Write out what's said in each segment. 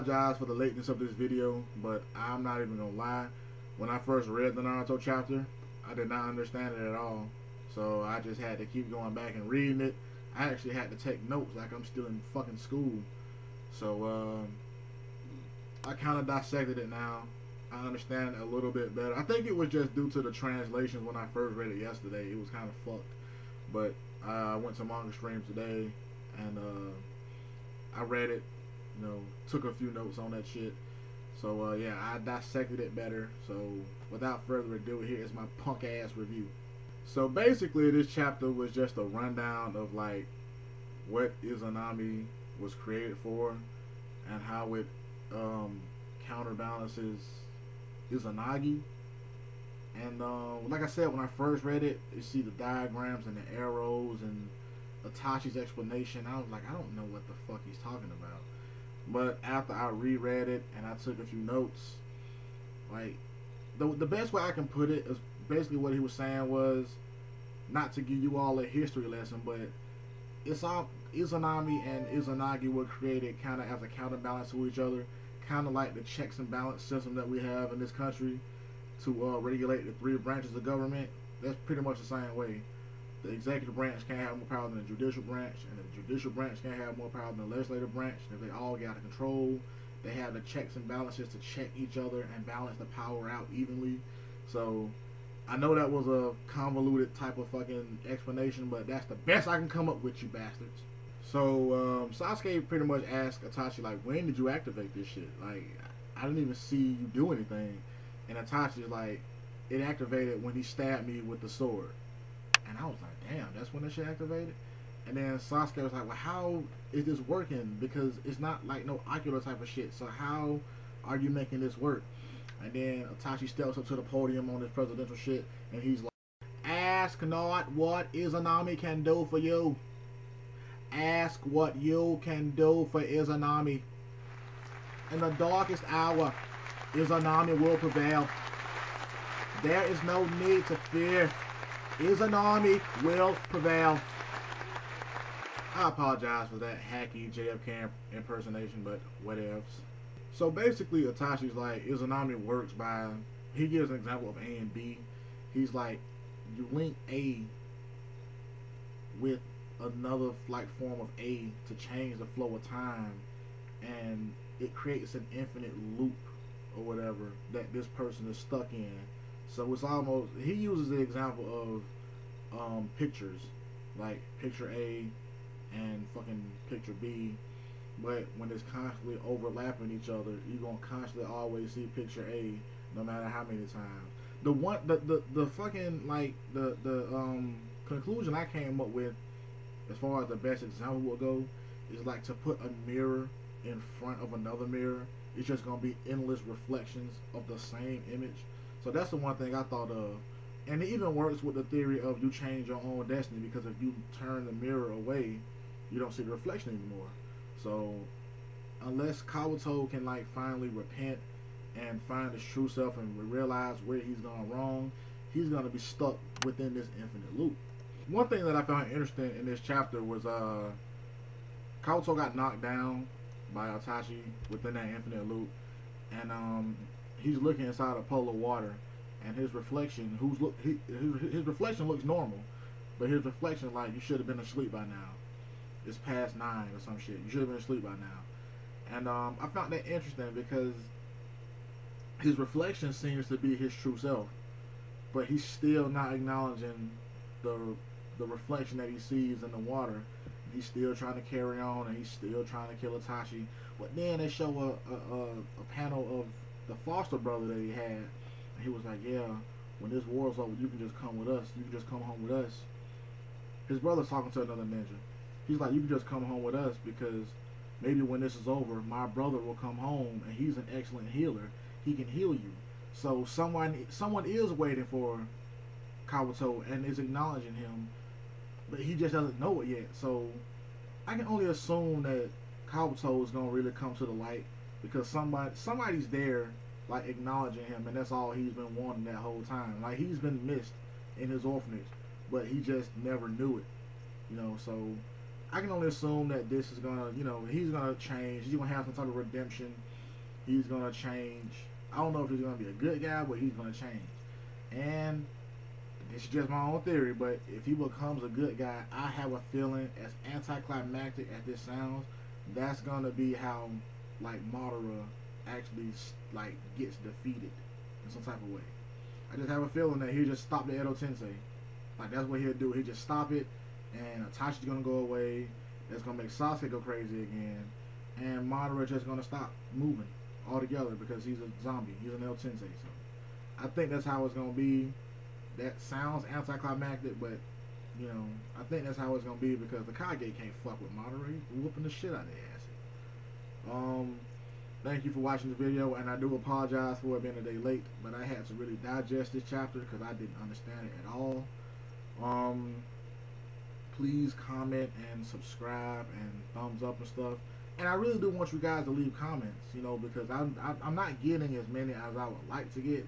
apologize for the lateness of this video, but I'm not even gonna lie. When I first read the Naruto chapter, I did not understand it at all. So I just had to keep going back and reading it. I actually had to take notes like I'm still in fucking school. So I kind of dissected it now. I understand it a little bit better. I think it was just due to the translations when I first read it yesterday. It was kind of fucked. But I went to manga stream today and I read it, took a few notes on that shit. So yeah, I dissected it better. So without further ado, here is my punk ass review. So basically, this chapter was just a rundown of like what Izanami was created for and how it counterbalances Izanagi. And like I said, when I first read it, you see the diagrams and the arrows and Itachi's explanation. I was like, I don't know what the fuck he's talking about. But after I reread it and I took a few notes, like the best way I can put it is basically what he was saying was, not to give you all a history lesson, but Izanami and Izanagi were created kind of as a counterbalance to each other, kind of like the checks and balance system that we have in this country to regulate the three branches of government. That's pretty much the same way. The executive branch can't have more power than the judicial branch, and the judicial branch can't have more power than the legislative branch. And if they all get out of control, they have the checks and balances to check each other and balance the power out evenly. So I know that was a convoluted type of fucking explanation, but that's the best I can come up with, you bastards. So Sasuke pretty much asked Itachi, like, when did you activate this shit? Like, I didn't even see you do anything. And Itachi's like, it activated when he stabbed me with the sword. And I was like, damn, that's when that shit activated? And then Sasuke was like, well, how is this working? Because it's not like no ocular type of shit. So how are you making this work? And then Itachi steps up to the podium on his presidential shit, and he's like, ask not what Izanami can do for you. Ask what you can do for Izanami. In the darkest hour, Izanami will prevail. There is no need to fear. Izanami will prevail. I apologize for that hacky JFK impersonation, but whatevs. So basically, Itachi's like, Izanami works by, he gives an example of A and B. He's like, you link A with another like form of A to change the flow of time, and it creates an infinite loop or whatever that this person is stuck in. So it's almost, he uses the example of pictures, like picture A and fucking picture B, but when it's constantly overlapping each other, you're gonna constantly always see picture A no matter how many times. The fucking like the conclusion I came up with as far as the best example will go is like to put a mirror in front of another mirror. It's just gonna be endless reflections of the same image. So that's the one thing I thought of. And it even works with the theory of you change your own destiny, because if you turn the mirror away, you don't see the reflection anymore. So unless Kabuto can like finally repent and find his true self and realize where he's gone wrong, he's gonna be stuck within this infinite loop. One thing that I found interesting in this chapter was Kabuto got knocked down by Itachi within that infinite loop, and he's looking inside a pool of water, and his reflection, his reflection looks normal, but his reflection like, you should have been asleep by now. It's past 9 or some shit. You should have been asleep by now. And I found that interesting because his reflection seems to be his true self, but he's still not acknowledging the reflection that he sees in the water. He's still trying to carry on, and he's still trying to kill Itachi. But then they show a panel of the foster brother that he had, and he was like, yeah, when this war's over, you can just come with us. You can just come home with us. His brother's talking to another ninja. He's like, you can just come home with us, because maybe when this is over, my brother will come home, and he's an excellent healer. He can heal you. So someone is waiting for Kabuto and is acknowledging him, but he just doesn't know it yet. So I can only assume that Kabuto is gonna really come to the light, because somebody's there, like, acknowledging him, and that's all he's been wanting that whole time. Like, he's been missed in his orphanage, but he just never knew it. So I can only assume that this is gonna, he's gonna change. He's gonna have some type of redemption, he's gonna change. I don't know if he's gonna be a good guy, but he's gonna change. And this is just my own theory, but if he becomes a good guy, I have a feeling, as anticlimactic as this sounds, that's gonna be how like Madara actually like gets defeated in some type of way. I just have a feeling that he'll just stop the Edo Tensei. Like that's what he'll do. He'll just stop it, and Itachi's gonna go away. That's gonna make Sasuke go crazy again, and Madara just gonna stop moving altogether because he's a zombie. He's an Edo Tensei. So I think that's how it's gonna be. That sounds anticlimactic, but you know, I think that's how it's gonna be because the Kage can't fuck with Madara. He's whooping the shit out of their asses. Thank you for watching the video, and I do apologize for it being a day late, but I had to really digest this chapter because I didn't understand it at all. Please comment and subscribe and thumbs up and stuff. And I really do want you guys to leave comments, you know, because I'm not getting as many as I would like to get.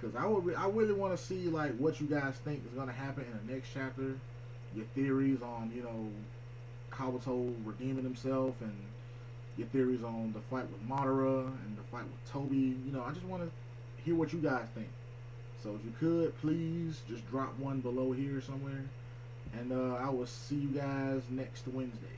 Because I really want to see like what you guys think is going to happen in the next chapter. Your theories on, you know, Kabuto redeeming himself, and your theories on the fight with Madara and the fight with Toby. You know, I just want to hear what you guys think. So if you could, please just drop one below here somewhere. And I will see you guys next Wednesday.